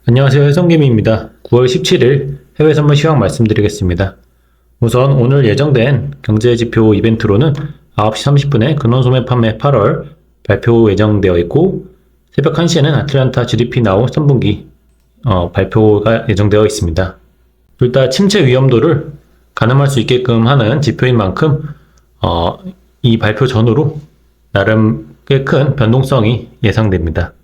안녕하세요. 해성김입니다. 9월 17일 해외 선물 시황 말씀드리겠습니다. 우선 오늘 예정된 경제지표 이벤트로는 9시 30분에 근원소매 판매 8월 발표 예정되어 있고, 새벽 1시에는 아틀란타 GDP 나우 3분기 발표가 예정되어 있습니다. 둘 다 침체 위험도를 가늠할 수 있게끔 하는 지표인 만큼 이 발표 전후로 나름 꽤 큰 변동성이 예상됩니다.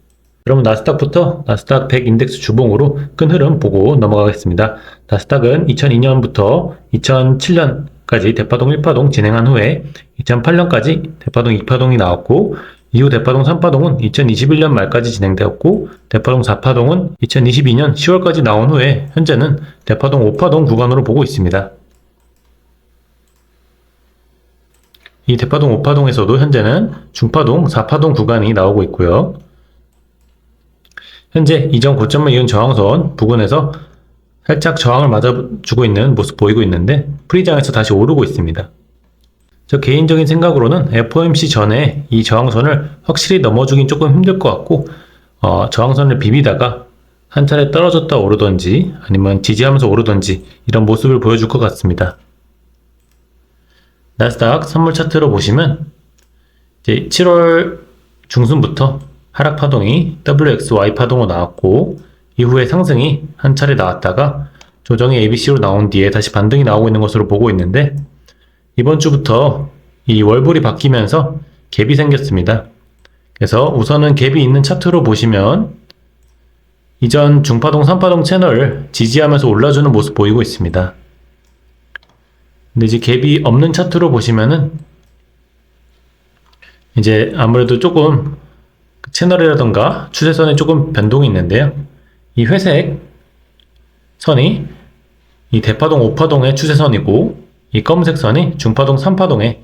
그럼 나스닥부터 나스닥 100 인덱스 주봉으로 큰 흐름 보고 넘어가겠습니다. 나스닥은 2002년부터 2007년까지 대파동 1파동 진행한 후에 2008년까지 대파동 2파동이 나왔고, 이후 대파동 3파동은 2021년 말까지 진행되었고, 대파동 4파동은 2022년 10월까지 나온 후에 현재는 대파동 5파동 구간으로 보고 있습니다. 이 대파동 5파동에서도 현재는 중파동 4파동 구간이 나오고 있고요. 현재 이전 고점을 이은 저항선 부근에서 살짝 저항을 맞아주고 있는 모습 보이고 있는데, 프리장에서 다시 오르고 있습니다. 저 개인적인 생각으로는 FOMC 전에 이 저항선을 확실히 넘어주긴 조금 힘들 것 같고, 저항선을 비비다가 한 차례 떨어졌다 오르던지 아니면 지지하면서 오르던지 이런 모습을 보여줄 것 같습니다. 나스닥 선물 차트로 보시면 이제 7월 중순부터 하락 파동이 WXY 파동으로 나왔고, 이후에 상승이 한 차례 나왔다가 조정이 ABC로 나온 뒤에 다시 반등이 나오고 있는 것으로 보고 있는데, 이번 주부터 이 월볼이 바뀌면서 갭이 생겼습니다. 그래서 우선은 갭이 있는 차트로 보시면 이전 중파동 3파동 채널을 지지하면서 올라주는 모습 보이고 있습니다. 근데 이제 갭이 없는 차트로 보시면은 이제 아무래도 조금 채널이라던가 추세선에 조금 변동이 있는데요. 이 회색 선이 이 대파동 5파동의 추세선이고, 이 검은색 선이 중파동 3파동의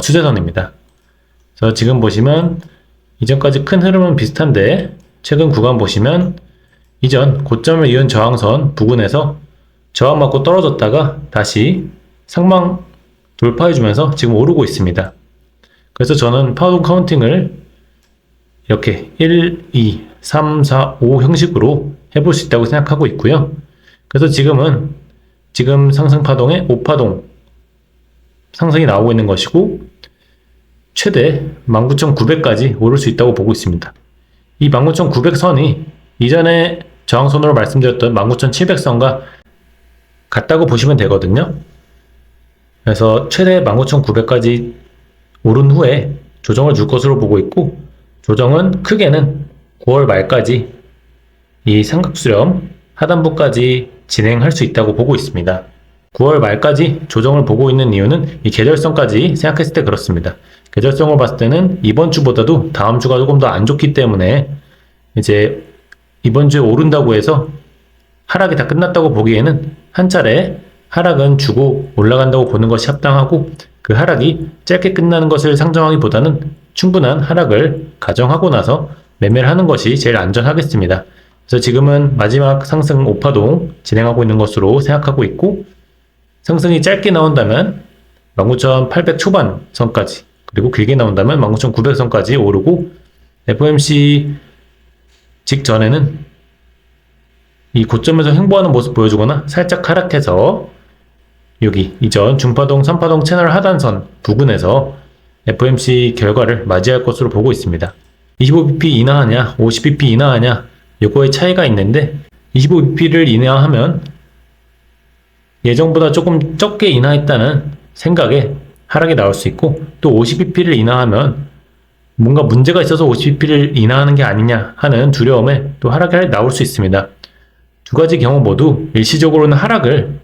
추세선입니다. 그래서 지금 보시면 이전까지 큰 흐름은 비슷한데, 최근 구간 보시면 이전 고점을 이은 저항선 부근에서 저항 맞고 떨어졌다가 다시 상방 돌파해주면서 지금 오르고 있습니다. 그래서 저는 파동 카운팅을 이렇게 1, 2, 3, 4, 5 형식으로 해볼 수 있다고 생각하고 있고요. 그래서 지금 상승 파동에 5파동 상승이 나오고 있는 것이고, 최대 19,900까지 오를 수 있다고 보고 있습니다. 이 19,900선이 이전에 저항선으로 말씀드렸던 19,700선과 같다고 보시면 되거든요. 그래서 최대 19,900까지 오른 후에 조정을 줄 것으로 보고 있고, 조정은 크게는 9월 말까지 이 삼각수렴 하단부까지 진행할 수 있다고 보고 있습니다. 9월 말까지 조정을 보고 있는 이유는 이 계절성까지 생각했을 때 그렇습니다. 계절성을 봤을 때는 이번 주보다도 다음 주가 조금 더 안 좋기 때문에 이제 이번 주에 오른다고 해서 하락이 다 끝났다고 보기에는 한 차례 하락은 주고 올라간다고 보는 것이 합당하고, 그 하락이 짧게 끝나는 것을 상정하기보다는 충분한 하락을 가정하고 나서 매매를 하는 것이 제일 안전하겠습니다. 그래서 지금은 마지막 상승 5파동 진행하고 있는 것으로 생각하고 있고, 상승이 짧게 나온다면 19,800 초반 선까지, 그리고 길게 나온다면 19,900 선까지 오르고, FOMC 직전에는 이 고점에서 횡보하는 모습 보여주거나 살짝 하락해서 여기 이전 중파동 3파동 채널 하단선 부근에서 FOMC 결과를 맞이할 것으로 보고 있습니다. 25bp 인하하냐 50bp 인하하냐 요거의 차이가 있는데, 25bp를 인하하면 예정보다 조금 적게 인하했다는 생각에 하락이 나올 수 있고, 또 50bp를 인하하면 뭔가 문제가 있어서 50bp를 인하하는 게 아니냐 하는 두려움에 또 하락이 나올 수 있습니다. 두 가지 경우 모두 일시적으로는 하락을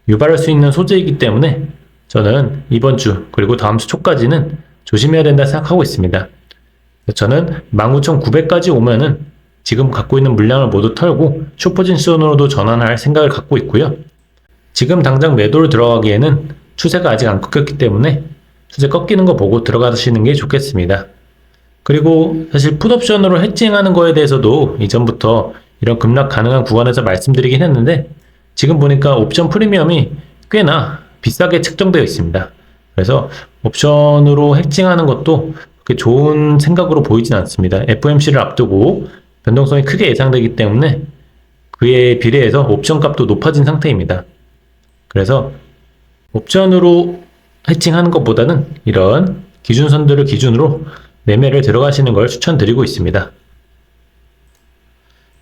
유발할 수 있는 소재이기 때문에 저는 이번 주 그리고 다음 주 초까지는 조심해야 된다 생각하고 있습니다. 저는 19,900까지 오면은 지금 갖고 있는 물량을 모두 털고 숏포지션으로도 전환할 생각을 갖고 있고요. 지금 당장 매도를 들어가기에는 추세가 아직 안 꺾였기 때문에 추세 꺾이는 거 보고 들어가시는 게 좋겠습니다. 그리고 사실 풋옵션으로 해칭하는 거에 대해서도 이전부터 이런 급락 가능한 구간에서 말씀드리긴 했는데, 지금 보니까 옵션 프리미엄이 꽤나 비싸게 책정되어 있습니다. 그래서 옵션으로 해칭하는 것도 그렇게 좋은 생각으로 보이진 않습니다. FOMC를 앞두고 변동성이 크게 예상되기 때문에 그에 비례해서 옵션 값도 높아진 상태입니다. 그래서 옵션으로 해칭하는 것보다는 이런 기준선들을 기준으로 매매를 들어가시는 걸 추천드리고 있습니다.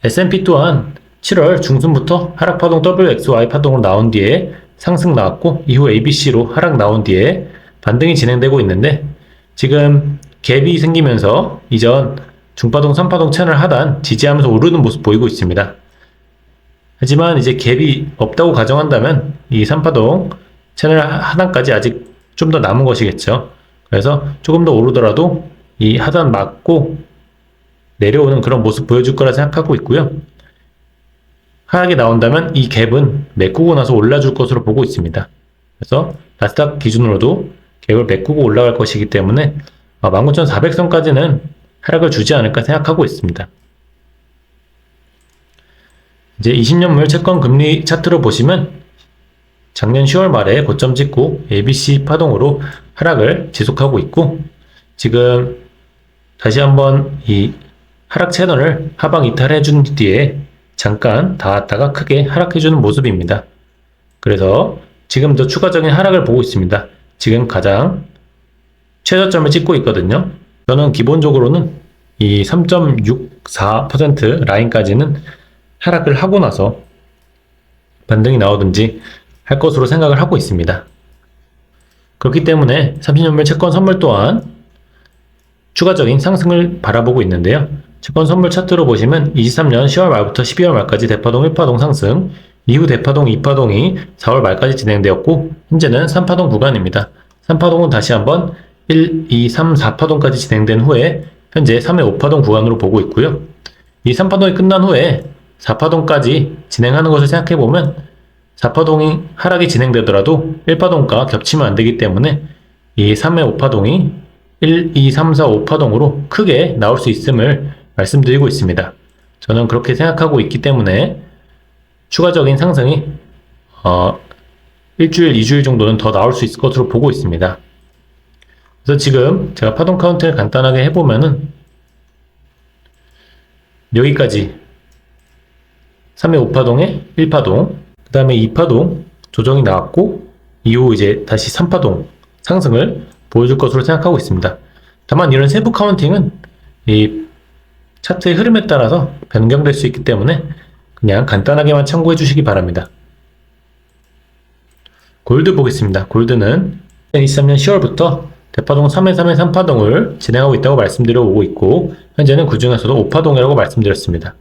S&P 또한 7월 중순부터 하락 파동 WXY 파동으로 나온 뒤에 상승 나왔고 이후 ABC로 하락 나온 뒤에 반등이 진행되고 있는데 지금 갭이 생기면서 이전 중파동 3파동 채널 하단 지지하면서 오르는 모습 보이고 있습니다. 하지만 이제 갭이 없다고 가정한다면 이 3파동 채널 하단까지 아직 좀 더 남은 것이겠죠. 그래서 조금 더 오르더라도 이 하단 맞고 내려오는 그런 모습 보여줄 거라 생각하고 있고요. 하락이 나온다면 이 갭은 메꾸고 나서 올라줄 것으로 보고 있습니다. 그래서 나스닥 기준으로도 갭을 메꾸고 올라갈 것이기 때문에 19,400선까지는 하락을 주지 않을까 생각하고 있습니다. 이제 20년물 채권 금리 차트로 보시면 작년 10월 말에 고점 찍고 ABC 파동으로 하락을 지속하고 있고 지금 다시 한번 이 하락 채널을 하방 이탈해 준 뒤에 잠깐 닿았다가 크게 하락해주는 모습입니다. 그래서 지금 더 추가적인 하락을 보고 있습니다. 지금 가장 최저점을 찍고 있거든요. 저는 기본적으로는 이 3.64% 라인까지는 하락을 하고 나서 반등이 나오든지 할 것으로 생각을 하고 있습니다. 그렇기 때문에 30년물 채권 선물 또한 추가적인 상승을 바라보고 있는데요. 채권 선물 차트로 보시면 23년 10월 말부터 12월 말까지 대파동 1파동 상승, 이후 대파동 2파동이 4월 말까지 진행되었고 현재는 3파동 구간입니다. 3파동은 다시 한번 1, 2, 3, 4파동까지 진행된 후에 현재 3회 5파동 구간으로 보고 있고요. 이 3파동이 끝난 후에 4파동까지 진행하는 것을 생각해보면 4파동이 하락이 진행되더라도 1파동과 겹치면 안되기 때문에 이 3회 5파동이 1, 2, 3, 4, 5파동으로 크게 나올 수 있음을 말씀드리고 있습니다. 저는 그렇게 생각하고 있기 때문에 추가적인 상승이 일주일, 2주일 정도는 더 나올 수 있을 것으로 보고 있습니다. 그래서 지금 제가 파동 카운트를 간단하게 해보면은 여기까지 3회 5파동에 1파동, 그 다음에 2파동 조정이 나왔고 이후 이제 다시 3파동 상승을 보여줄 것으로 생각하고 있습니다. 다만 이런 세부 카운팅은 이 차트의 흐름에 따라서 변경될 수 있기 때문에 그냥 간단하게만 참고해 주시기 바랍니다. 골드 보겠습니다. 골드는 2023년 10월부터 대파동 3회 3회 3파동을 진행하고 있다고 말씀드려 오고 있고 현재는 그 중에서도 5파동이라고 말씀드렸습니다.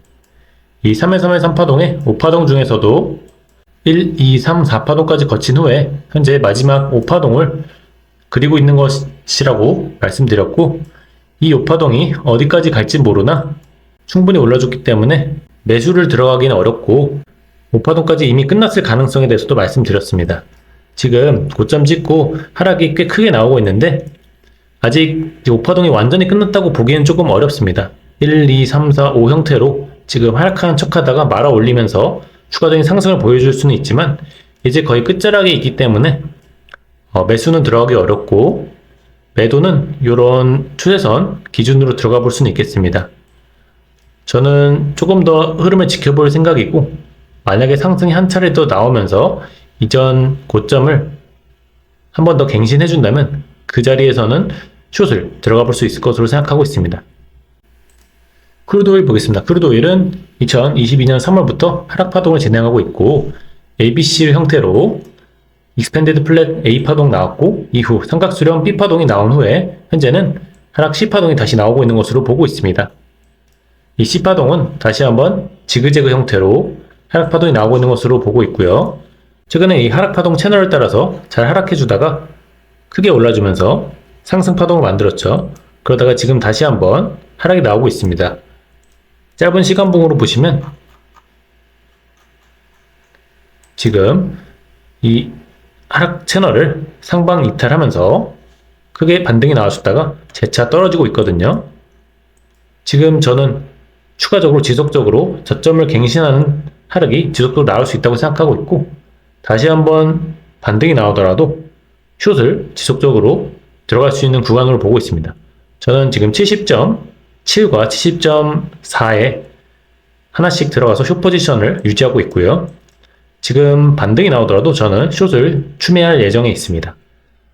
이 3회 3회 3파동의 5파동 중에서도 1, 2, 3, 4파동까지 거친 후에 현재 마지막 5파동을 그리고 있는 것이라고 말씀드렸고 이 5파동이 어디까지 갈지 모르나 충분히 올라줬기 때문에 매수를 들어가기는 어렵고 5파동까지 이미 끝났을 가능성에 대해서도 말씀드렸습니다. 지금 고점 찍고 하락이 꽤 크게 나오고 있는데 아직 5파동이 완전히 끝났다고 보기엔 조금 어렵습니다. 1, 2, 3, 4, 5 형태로 지금 하락하는 척 하다가 말아 올리면서 추가적인 상승을 보여줄 수는 있지만 이제 거의 끝자락에 있기 때문에 매수는 들어가기 어렵고 매도는 이런 추세선 기준으로 들어가 볼 수는 있겠습니다. 저는 조금 더 흐름을 지켜볼 생각이고 만약에 상승이 한 차례 더 나오면서 이전 고점을 한 번 더 갱신해 준다면 그 자리에서는 숏을 들어가 볼 수 있을 것으로 생각하고 있습니다. 크루드오일 보겠습니다. 크루드오일은 2022년 3월부터 하락 파동을 진행하고 있고 ABC 형태로 익스펜디드 플랫 A 파동 나왔고 이후 삼각수렴 B 파동이 나온 후에 현재는 하락 C 파동이 다시 나오고 있는 것으로 보고 있습니다. 이 C 파동은 다시 한번 지그재그 형태로 하락 파동이 나오고 있는 것으로 보고 있고요. 최근에 이 하락 파동 채널을 따라서 잘 하락해 주다가 크게 올라주면서 상승 파동을 만들었죠. 그러다가 지금 다시 한번 하락이 나오고 있습니다. 짧은 시간봉으로 보시면 지금 이 하락 채널을 상방 이탈하면서 크게 반등이 나왔다가 재차 떨어지고 있거든요. 지금 저는 추가적으로 지속적으로 저점을 갱신하는 하락이 지속적으로 나올 수 있다고 생각하고 있고 다시 한번 반등이 나오더라도 숏을 지속적으로 들어갈 수 있는 구간으로 보고 있습니다. 저는 지금 70.7과 70.4의 하나씩 들어가서 숏 포지션을 유지하고 있고요. 지금 반등이 나오더라도 저는 숏을 추매할 예정에 있습니다.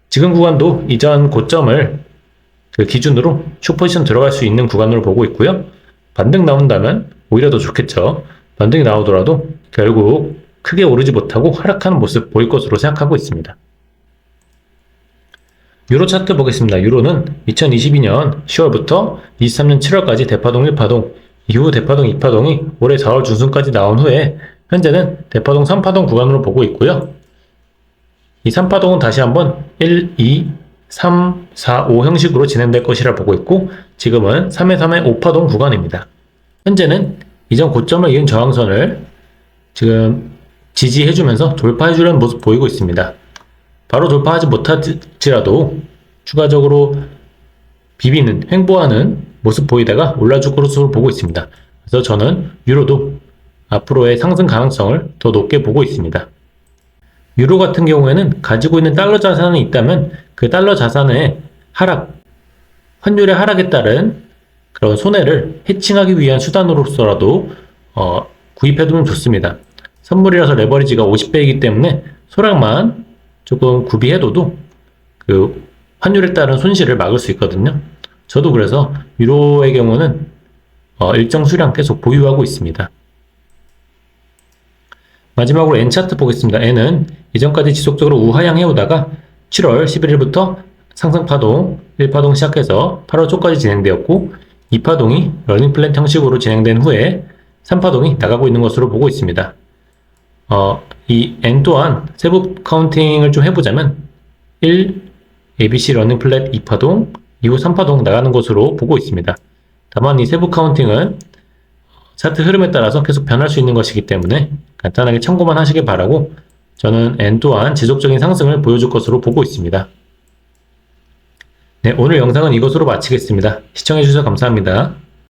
지금 구간도 이전 고점을 기준으로 숏 포지션 들어갈 수 있는 구간으로 보고 있고요. 반등 나온다면 오히려 더 좋겠죠. 반등이 나오더라도 결국 크게 오르지 못하고 하락하는 모습 보일 것으로 생각하고 있습니다. 유로 차트 보겠습니다. 유로는 2022년 10월부터 23년 7월까지 대파동 1파동, 이후 대파동 2파동이 올해 4월 중순까지 나온 후에 현재는 대파동 3파동 구간으로 보고 있고요. 이 3파동은 다시 한번 1, 2, 3, 4, 5 형식으로 진행될 것이라 보고 있고 지금은 3회 3회 5파동 구간입니다. 현재는 이전 고점을 이은 저항선을 지금 지지해주면서 돌파해주려는 모습 보이고 있습니다. 바로 돌파하지 못할지라도 추가적으로 비비는, 횡보하는 모습 보이다가 올라줄 것으로 보고 있습니다. 그래서 저는 유로도 앞으로의 상승 가능성을 더 높게 보고 있습니다. 유로 같은 경우에는 가지고 있는 달러 자산이 있다면 그 달러 자산의 하락, 환율의 하락에 따른 그런 손해를 해칭하기 위한 수단으로서라도 구입해두면 좋습니다. 선물이라서 레버리지가 50배이기 때문에 소량만 조금 구비해둬도 그 환율에 따른 손실을 막을 수 있거든요. 저도 그래서 유로의 경우는 일정 수량 계속 보유하고 있습니다. 마지막으로 N차트 보겠습니다. N은 이전까지 지속적으로 우하향 해오다가 7월 11일부터 상승파동 1파동 시작해서 8월 초까지 진행되었고 2파동이 러닝 플랫 형식으로 진행된 후에 3파동이 나가고 있는 것으로 보고 있습니다. 이 N 또한 세부 카운팅을 좀 해보자면 1, ABC 러닝 플랫 2파동, 이후 3파동 나가는 것으로 보고 있습니다. 다만 이 세부 카운팅은 차트 흐름에 따라서 계속 변할 수 있는 것이기 때문에 간단하게 참고만 하시길 바라고 저는 N 또한 지속적인 상승을 보여줄 것으로 보고 있습니다. 네, 오늘 영상은 이것으로 마치겠습니다. 시청해주셔서 감사합니다.